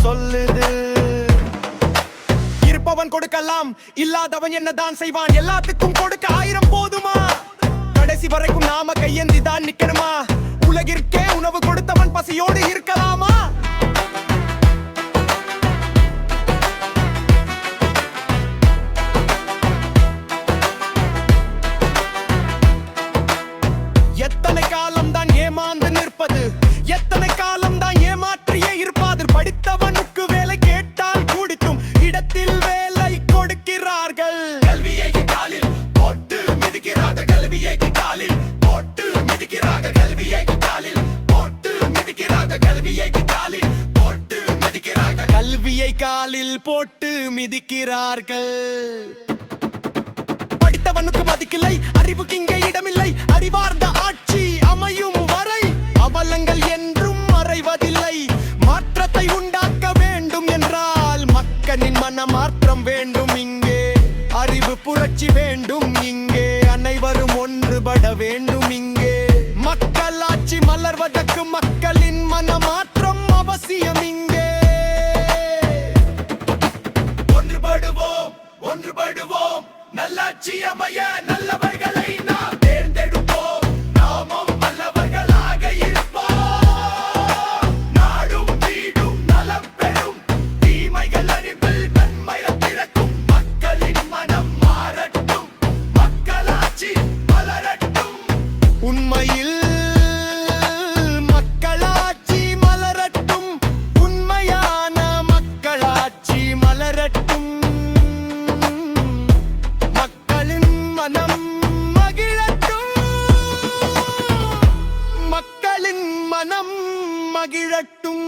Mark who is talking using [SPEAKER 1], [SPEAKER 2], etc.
[SPEAKER 1] சொல்லுது. இருப்பவன் கொடுக்கலாம், இல்லாதவன் என்னதான் செய்வான்? எல்லாத்துக்கும் கொடுக்க 1000 போதுமா? கடைசி வரைக்கும் நாம கையேந்தி தான் நிக்கணுமா? உலகிற்கே உணவு கொடுத்தவன் பசியோடு இருக்கலாமா? எத்தனை காலம் தான் ஏமாந்து நிற்பது? எத்தனை காலம் தான் ஏமாற்றியே இருப்பாது? படித்தவனுக்கு வேலை கேட்டால் கூடிக்கும் இடத்தில் வேலை கொடுக்கிறார்கள். கல்வியை காலில் போட்டு மிதிக்கிறார்கள். கல்வியை காலில் போட்டு மிதிக்கிறார்கள். கல்வியை காலில் போட்டு மிதிக்கிறார்கள். கல்வியை காலில் போட்டு மிதிக்கிறார்கள். கல்வியை காலில் போட்டு மிதிக்கிறார்கள். படித்தவனுக்கு மதிக்கில்லை, அறிவுக்கு இங்கே இடமில்லை. அறிவார்ந்த ஆட்சி அமையும் வரை அவலங்கள் என்றும் மறைவதில்லை. மாற்றத்தை உண்டாக்க வேண்டும் என்றால் மக்களின் மனமாற்றம் வேண்டும். இங்கே அறிவு புரட்சி வேண்டும். இங்கே அனைவரும் ஒன்றுபட வேண்டும். இங்கே மக்களாட்சி மலர்வதற்கு மக்களின் மனமாற்றம் அவசியம். இங்கே ஒன்றுபடுவோம், ஒன்றுபடுவோம். நல்லாட்சி அமைய நல்லவர்களை நாம் தேர்ந்தெடுப்போம். நாமும் நல்லவர்களாக இருப்போம். நாடும் வீடும் நலம் பெறும். தீமைகள் அறிவில் நன்மையை திறக்கும். மக்களின் மனம் மாறட்டும். மக்களாட்சி மலரட்டும். உண்மையில் மக்களாட்சி மலரட்டும். உண்மையான மக்களாட்சி மலரட்டும். மனம் மகிழட்டும். மக்களின் மனம் மகிழட்டும்.